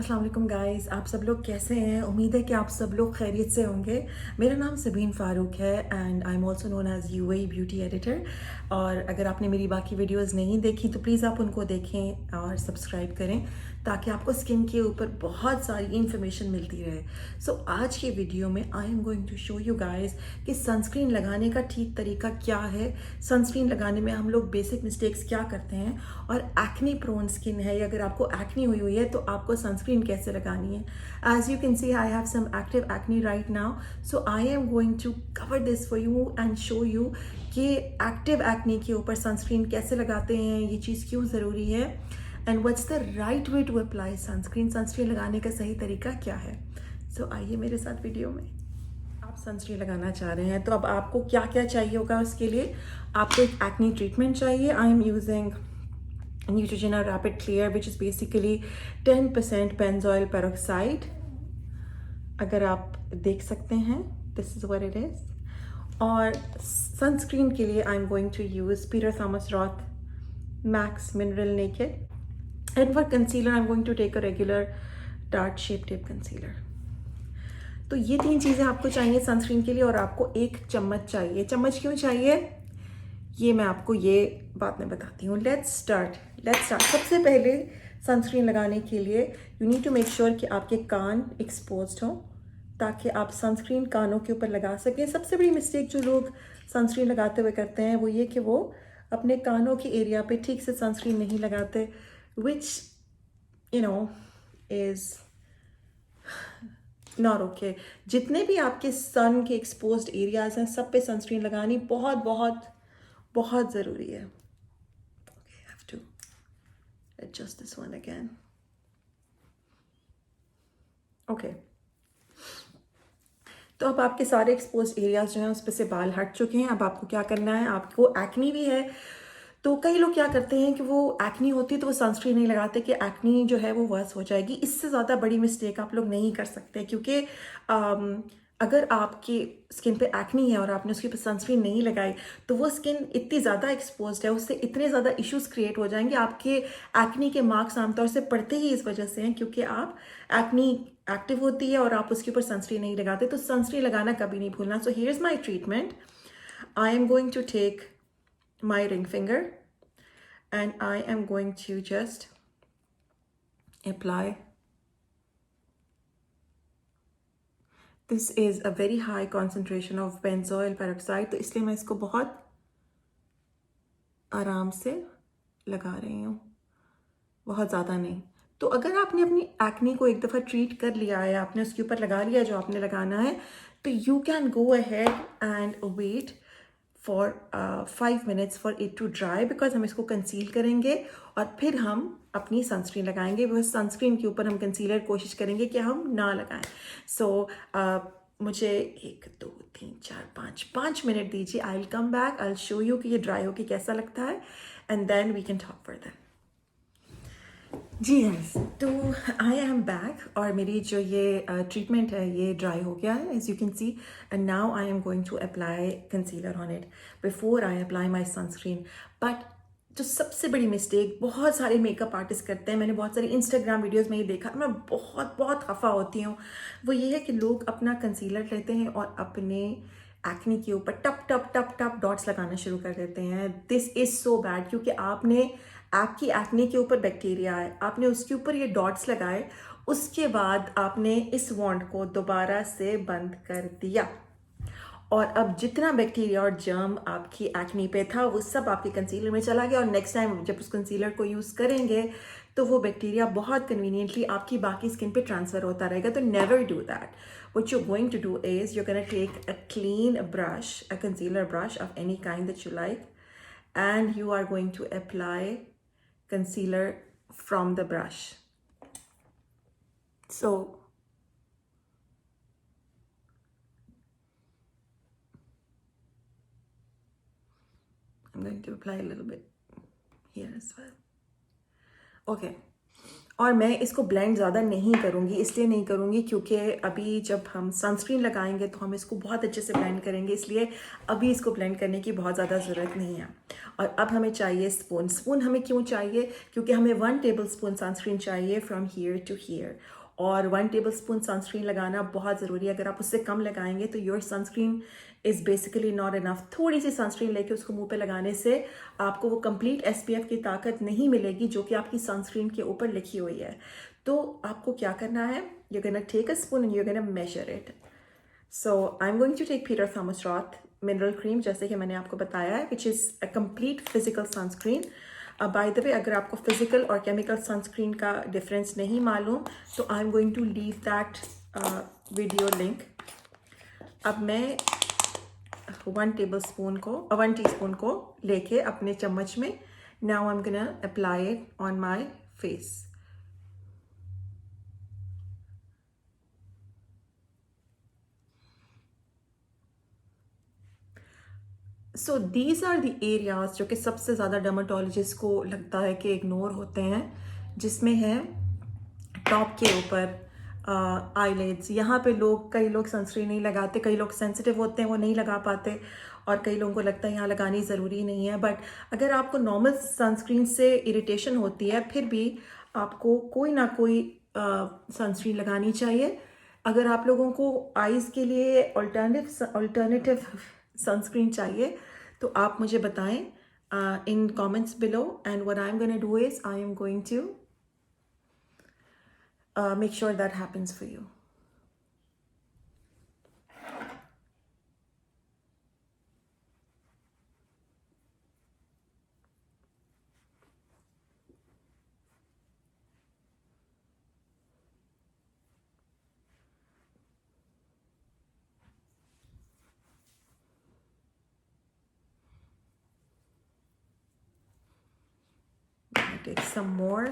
अस्सलाम वालेकुम गाइस, आप सब लोग कैसे हैं? उम्मीद है कि आप सब लोग खैरियत से होंगे। मेरा नाम सबीन फ़ारूक है and I am also known as UAE beauty editor. और अगर आपने मेरी बाकी वीडियोस नहीं देखी तो प्लीज़ आप उनको देखें और सब्सक्राइब करें ताकि आपको स्किन के ऊपर बहुत सारी इन्फॉर्मेशन मिलती रहे। सो आज की वीडियो में I am going to show you guys कि सनस्क्रीन लगाने का ठीक तरीका क्या है, सनस्क्रीन लगाने में हम लोग बेसिक मिस्टेक्स क्या करते हैं, और एक्ने प्रोन स्किन है या अगर आपको एक्ने हुई है तो आपको सनस्क्रीन कैसे लगानी है। As you can see I have some active acne right now, so I am going to cover this for you and show you कि एक्टिव एक्ने के ऊपर सनस्क्रीन कैसे लगाते हैं, ये चीज़ क्यों ज़रूरी है, and what's the right way to apply sunscreen. Sunscreen लगाने का सही तरीका क्या है। सो आइए मेरे साथ वीडियो में। आप सनस्क्रीन लगाना चाह रहे हैं तो अब आपको क्या क्या चाहिए होगा। उसके लिए आपको एक एक्ने ट्रीटमेंट चाहिए। आई am using Neutrogena Rapid Clear, which is basically 10% benzoyl peroxide। अगर आप देख सकते हैं, this is what it is. और सनस्क्रीन के लिए I am going to use Peter Thomas Roth max mineral naked, and for concealer I am going to take a regular Tarte shape tape concealer. तो ये तीन चीज़ें आपको चाहिए sunscreen के लिए, और आपको एक चम्मच चाहिए। चम्मच क्यों चाहिए ये मैं आपको ये बात में बताती हूँ। Let's start. सबसे पहले सनस्क्रीन लगाने के लिए you need to make sure कि आपके कान एक्सपोज्ड हों ताकि आप सनस्क्रीन कानों के ऊपर लगा सकें। सबसे बड़ी मिस्टेक जो लोग सनस्क्रीन लगाते हुए करते हैं वो ये कि वो अपने कानों के एरिया पे ठीक से सनस्क्रीन नहीं लगाते, which you know is not okay. जितने भी आपके सन के एक्सपोज्ड एरियाज हैं सब पे सनस्क्रीन लगानी बहुत बहुत बहुत ज़रूरी है। Okay, I have to adjust this one again. Okay. तो अब आपके सारे एक्सपोज्ड एरियाज जो हैं उस पे से बाल हट चुके हैं। अब आपको क्या करना है, आपको एक्नी भी है तो कई लोग क्या करते हैं कि वो एक्नी होती है तो वो सनस्क्रीन नहीं लगाते कि एक्नी जो है वो वर्स हो जाएगी। इससे ज़्यादा बड़ी मिस्टेक आप लोग नहीं कर सकते, क्योंकि अगर आपकी स्किन पे एक्नी है और आपने उसके ऊपर सनस्क्रीन नहीं लगाई तो वो स्किन इतनी ज़्यादा एक्सपोज्ड है, उससे इतने ज़्यादा इश्यूज क्रिएट हो जाएंगे। आपके एक्नी के मार्क्स आमतौर से पड़ते ही इस वजह से हैं क्योंकि आप एक्नी एक्टिव होती है और आप उसके ऊपर सनस्क्रीन नहीं लगाते। तो सनस्क्रीन लगाना कभी नहीं भूलना। So here is my treatment. I am going to take my ring finger and I am going to just apply. This is a very high concentration of benzoyl peroxide, तो इसलिए मैं इसको बहुत आराम से लगा रही हूँ, बहुत ज़्यादा नहीं। तो अगर आपने अपनी एक्ने को एक दफ़ा ट्रीट कर लिया है, आपने उसके ऊपर लगा लिया जो आपने लगाना है, तो you can go ahead and wait for 5 minutes for it to dry, because हम इसको कंसील करेंगे और फिर हम अपनी सनस्क्रीन लगाएंगे। बस सनस्क्रीन के ऊपर हम कंसीलर कोशिश करेंगे कि हम ना लगाएं। सो मुझे 1 2 3 4 5 मिनट दीजिए। I will come back, I will show you कि ये ड्राई होके कैसा लगता है and then we can talk further. जी यस, तो आई एम बैक और मेरी जो ये ट्रीटमेंट है ये ड्राई हो गया है, as you can see. And now I am going to apply concealer on it before I apply my sunscreen. But जो सबसे बड़ी मिस्टेक बहुत सारे मेकअप आर्टिस्ट करते हैं, मैंने बहुत सारी इंस्टाग्राम वीडियोस में ये देखा, मैं बहुत बहुत खफा होती हूँ, वो ये है कि लोग अपना कंसीलर लेते हैं और अपने एक्ने के ऊपर टप टप टप टप डॉट्स लगाना शुरू कर देते हैं। दिस इज़ सो बैड, क्योंकि आपने आपकी एक्ने के ऊपर बैक्टीरिया है, आपने उसके ऊपर ये डॉट्स लगाए, उसके बाद आपने इस वॉन्ड को दोबारा से बंद कर दिया और अब जितना बैक्टीरिया और जर्म आपकी एक्ने पे था वो सब आपके कंसीलर में चला गया। और नेक्स्ट टाइम जब उस कंसीलर को यूज़ करेंगे तो वो बैक्टीरिया बहुत कन्वीनियंटली आपकी बाकी स्किन पे ट्रांसफ़र होता रहेगा। तो never do that. What you're going to do is you're going to take a clean brush, a concealer brush of any kind that you like, and you are going to apply concealer from the brush. So I'm going to apply a little bit here as well. Okay. और मैं इसको blend ज़्यादा नहीं करूँगी, इसलिए नहीं करूँगी क्योंकि अभी जब हम सनस्क्रीन लगाएंगे तो हम इसको बहुत अच्छे से ब्लेंड करेंगे, इसलिए अभी इसको ब्लेंड करने की बहुत ज़्यादा ज़रूरत नहीं है। और अब हमें चाहिए स्पून। स्पून हमें क्यों चाहिए? क्योंकि हमें 1 टेबल स्पून सनस्क्रीन चाहिए फ्रॉम हियर टू हियर, और 1 टेबल स्पून सनस्क्रीन लगाना बहुत ज़रूरी है। अगर आप उससे कम लगाएंगे तो your sunscreen is basically not enough. थोड़ी सी सनस्क्रीन लेके उसको मुंह पे लगाने से आपको वो कंप्लीट SPF की ताकत नहीं मिलेगी जो कि आपकी सनस्क्रीन के ऊपर लिखी हुई है। तो आपको क्या करना है? You gonna take a spoon and you gonna measure it. So I am going to take Peter Thomas Roth mineral cream, जैसे कि मैंने आपको बताया है, which is a complete physical sunscreen. By the way, अगर आपको फिजिकल और chemical sunscreen का डिफरेंस नहीं मालूम तो I am going to leave that video link. अब मैं 1 टीस्पून को लेके अपने चम्मच में, now I am gonna apply it on my face. So these are the areas जो कि सबसे ज़्यादा डर्माटोलॉजिस्ट को लगता है कि इग्नोर होते हैं, जिसमें है टॉप के ऊपर आईलिड्स। यहाँ पे कई लोग सनस्क्रीन नहीं लगाते, कई लोग सेंसिटिव होते हैं वो नहीं लगा पाते, और कई लोगों को लगता है यहाँ लगानी ज़रूरी नहीं है। बट अगर आपको नॉर्मल सनस्क्रीन से इरिटेशन होती है फिर भी आपको कोई ना कोई सनस्क्रीन लगानी चाहिए। अगर आप लोगों को आईज़ के लिए अल्टरनेटिव सनस्क्रीन चाहिए तो आप मुझे बताएं in comments below, and what I am gonna do is I am going to make sure that happens for you. I'm gonna take some more.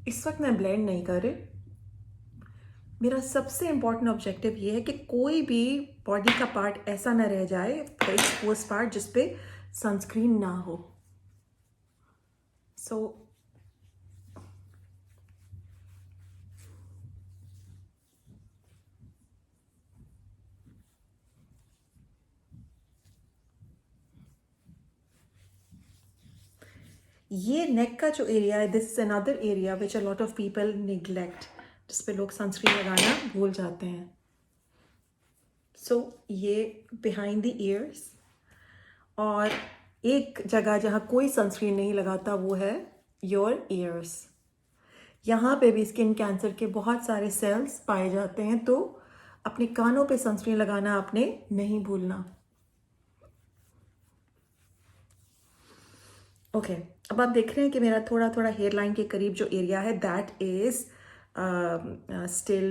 इस वक्त मैं ब्लेंड नहीं कर रही। मेरा सबसे इम्पॉर्टेंट ऑब्जेक्टिव ये है कि कोई भी बॉडी का पार्ट ऐसा ना रह जाए, एक्सपोज पार्ट, जिस पे सनस्क्रीन ना हो। सो ये नेक का जो एरिया है, this is another area which a lot of people neglect, जिस पे लोग सनस्क्रीन लगाना भूल जाते हैं। सो ये बिहाइंड द ईयर्स, और एक जगह जहाँ कोई सनस्क्रीन नहीं लगाता वो है योर ईयर्स। यहाँ पे भी स्किन कैंसर के बहुत सारे सेल्स पाए जाते हैं, तो अपने कानों पे सनस्क्रीन लगाना आपने नहीं भूलना। ओके, अब आप देख रहे हैं कि मेरा थोड़ा थोड़ा हेयर लाइन के करीब जो एरिया है that is still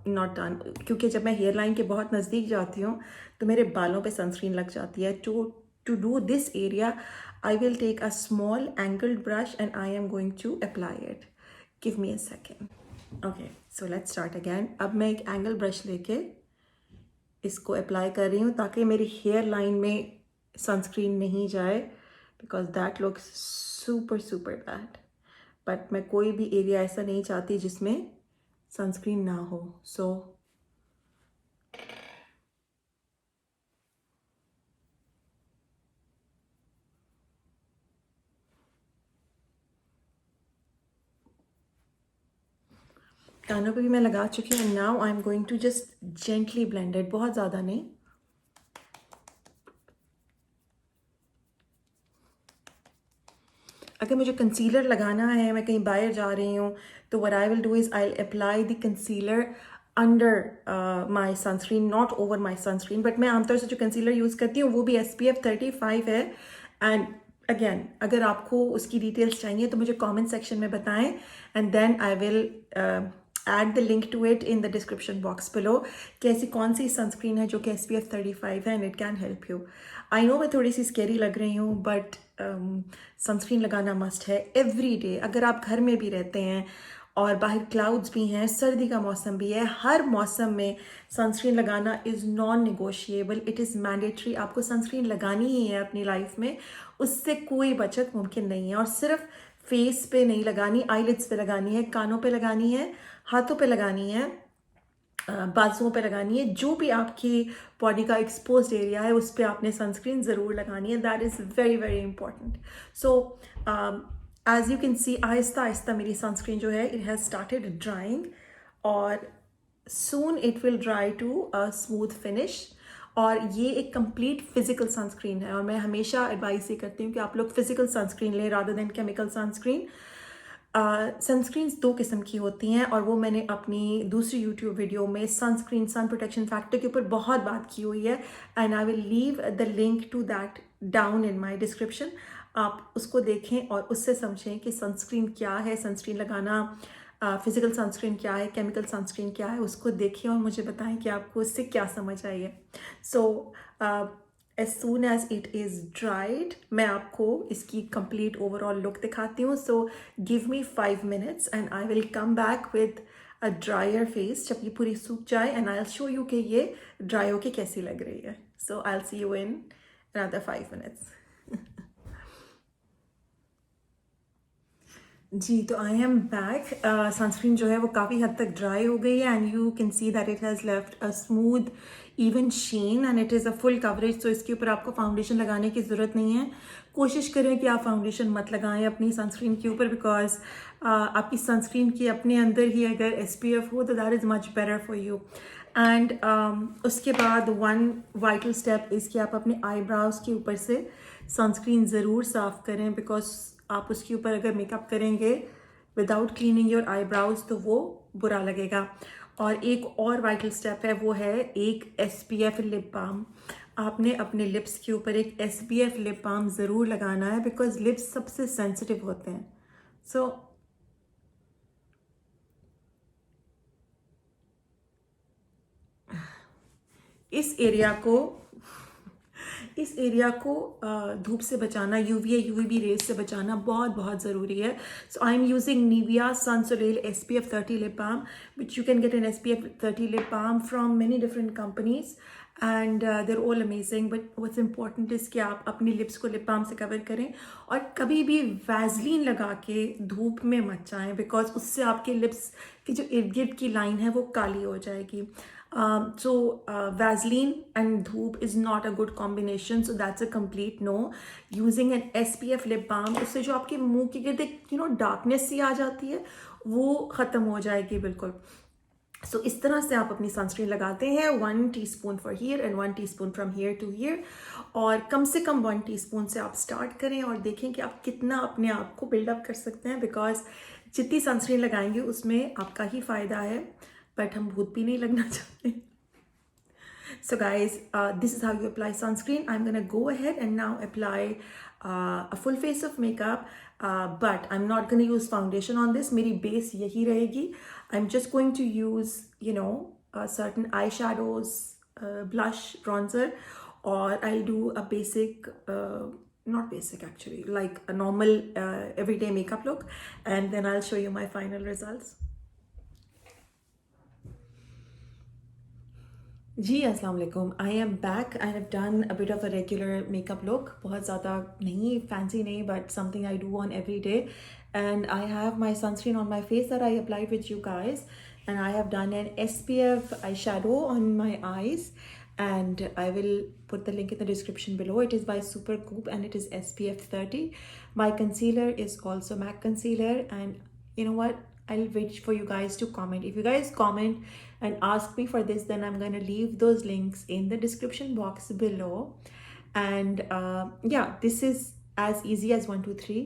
not done, क्योंकि जब मैं हेयर लाइन के बहुत नज़दीक जाती हूँ तो मेरे बालों पे सनस्क्रीन लग जाती है। To do this area I will take a small angled brush and I am going to apply it. Give me a second. Okay, so let's start again. अब मैं एक एंगल ब्रश लेके इसको अप्लाई कर रही हूँ ताकि मेरी हेयर लाइन में सनस्क्रीन नहीं जाए, because that looks super bad. But मैं कोई भी एरिया ऐसा नहीं चाहती जिसमें सनस्क्रीन ना हो। सो कानों पे भी मैं लगा चुकी हूँ। Now I am going to just gently blended, बहुत ज़्यादा नहीं। अगर मुझे कंसीलर लगाना है, मैं कहीं बाहर जा रही हूँ, तो what I will do is I apply the concealer under my sunscreen, not over my sunscreen. But मैं आमतौर से जो कंसीलर यूज़ करती हूँ वो भी SPF 35 है। एंड अगेन, अगर आपको उसकी डिटेल्स चाहिए तो मुझे कमेंट सेक्शन में बताएं, and then I will add the link to it in the description box below कि ऐसी कौन सी सनस्क्रीन है जो कि SPF 35 है, and it can help you. I know मैं थोड़ी सी स्केरी लग रही हूँ, बट सनस्क्रीन लगाना मस्ट है एवरी डे। अगर आप घर में भी रहते हैं और बाहर क्लाउड्स भी हैं, सर्दी का मौसम भी है। हर मौसम में सनस्क्रीन लगाना is non negotiable, it is mandatory. आपको सनस्क्रीन लगानी ही है अपनी लाइफ में, उससे कोई बचत मुमकिन नहीं है। और सिर्फ फेस पे नहीं लगानी, आईलिड्स पे लगानी है, कानों पे लगानी है, हाथों पे लगानी है, बाजुओं पे लगानी है। जो भी आपकी बॉडी का एक्सपोज्ड एरिया है उस पर आपने सनस्क्रीन ज़रूर लगानी है। That is very very important. So as you can see, आहिस्ता आहिस्ता मेरी सनस्क्रीन जो है इट हैज़ स्टार्टेड ड्राइंग, और soon it will dry to a smooth finish. और ये एक कंप्लीट फिजिकल सनस्क्रीन है, और मैं हमेशा एडवाइस ये करती हूँ कि आप लोग फिजिकल सनस्क्रीन लें rather than chemical sunscreen. Sunscreens दो किस्म की होती हैं, और वो मैंने अपनी दूसरी यूट्यूब वीडियो में सनस्क्रीन सन प्रोटेक्शन फैक्टर के ऊपर बहुत बात की हुई है, and I will leave the link to that down in my description. आप उसको देखें और उससे समझें कि सनस्क्रीन क्या है, सनस्क्रीन लगाना, फिजिकल सनस्क्रीन क्या है, केमिकल सनस्क्रीन क्या है, उसको देखें और मुझे बताएं कि आपको इससे क्या समझ आई है। सो as soon as it is dried, मैं आपको इसकी complete overall look दिखाती हूँ। So give me 5 minutes and I will come back with a drier face जब ये पूरी सूख जाए, and I'll show you कि ये dry होके कैसी लग रही है। So I'll see you in another 5 minutes. जी, तो आई एम बैक। सनस्क्रीन जो है वो काफ़ी हद तक ड्राई हो गई है, and you can see that it has left a smooth even sheen, and it is a full coverage. तो इसके ऊपर आपको फाउंडेशन लगाने की ज़रूरत नहीं है। कोशिश करें कि आप फाउंडेशन मत लगाएं अपनी सनस्क्रीन के ऊपर, बिकॉज आपकी सनस्क्रीन की अपने अंदर ही अगर SPF हो तो that is much better for you. And उसके बाद वन वाइटल स्टेप इज़ कि आप अपने आईब्राउज के ऊपर से सनस्क्रीन ज़रूर साफ़ करें, बिकॉज आप उसके ऊपर अगर मेकअप करेंगे विदाउट क्लीनिंग योर आईब्राउज तो वो बुरा लगेगा। और एक और वाइटल स्टेप है, वो है एक SPF लिप बाम। आपने अपने लिप्स के ऊपर एक SPF लिप बाम ज़रूर लगाना है, बिकॉज लिप्स सबसे सेंसिटिव होते हैं। सो इस एरिया को धूप से बचाना, UVB रेज से बचाना बहुत बहुत ज़रूरी है। So I am using Nivea sun soleil SPF 30 lip balm, which you can get an SPF 30 lip balm from many different companies, and they're all amazing. But what's important is कि आप अपनी lips को lip balm से cover करें, और कभी भी वैजलीन लगा के धूप में मत जाएं, बिकॉज उससे आपके लिप्स की जो इर्द गिर्द की लाइन है वो काली हो जाएगी। So Vaseline and धूप is not a good combination, so that's a complete no. Using an SPF lip balm, उससे जो आपके मुंह की गिर्द डार्कनेस सी आ जाती है वो ख़त्म हो जाएगी बिल्कुल। सो इस तरह से आप अपनी सनस्क्रीन लगाते हैं, 1 teaspoon for here and 1 teaspoon from here to here, और कम से कम 1 टीस्पून से आप स्टार्ट करें और देखें कि आप कितना अपने आप को बिल्डअप कर सकते हैं, बिकॉज जितनी सनस्क्रीन लगाएंगे उसमें आपका ही फ़ायदा है, बट हम भूत भी नहीं लगना चाहते। So guys, this is how you apply sunscreen. I'm gonna go ahead and now apply a full face of makeup, but I'm not gonna use foundation on this. मेरी base यही रहेगी. I'm just going to use, certain eyeshadows, blush, bronzer, or I'll do a basic, not basic actually, like a normal everyday makeup look, and then I'll show you my final results. जी अस्सलाम वालेकुम, I am back. I have done a bit of a regular makeup look, बहुत ज़्यादा नहीं, fancy नहीं, but something I do on every day, and I have my sunscreen on my face that I applied with you guys, and I have done an SPF eyeshadow on my eyes, and I will put the link in the description below. It is by Supergoop and it is SPF 30. My concealer is also MAC concealer, and you know what, I'll wait for you guys to comment. If you guys comment and ask me for this, then I'm gonna leave those links in the description box below. And yeah, this is as easy as 1 2 3.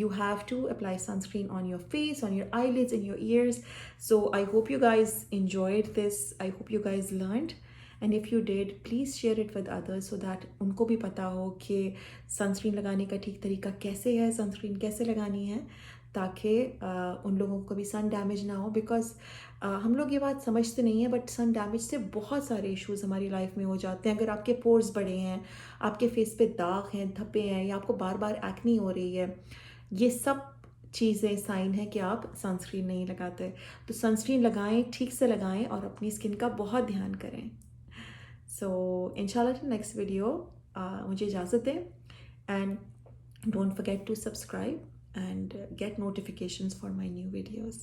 You have to apply sunscreen on your face, on your eyelids, in your ears. So I hope you guys enjoyed this. I hope you guys learned, and if you did, please share it with others so that उनको भी पता हो कि sunscreen लगाने का ठीक तरीका कैसे है, सनस्क्रीन कैसे लगानी है, ताकि उन लोगों को कभी सन डैमेज ना हो। बिकॉज हम लोग ये बात समझते नहीं हैं, बट सन डैमेज से बहुत सारे इश्यूज़ हमारी लाइफ में हो जाते हैं। अगर आपके पोर्स बड़े हैं, आपके फेस पे दाग हैं, धब्बे हैं, या आपको बार बार एक्नी हो रही है, ये सब चीज़ें साइन है कि आप सनस्क्रीन नहीं लगाते। तो सनस्क्रीन लगाएं, ठीक से लगाएं और अपनी स्किन का बहुत ध्यान करें। सो इंशाल्लाह नेक्स्ट वीडियो मुझे इजाज़त दें, and don't forget to subscribe and get notifications for my new videos.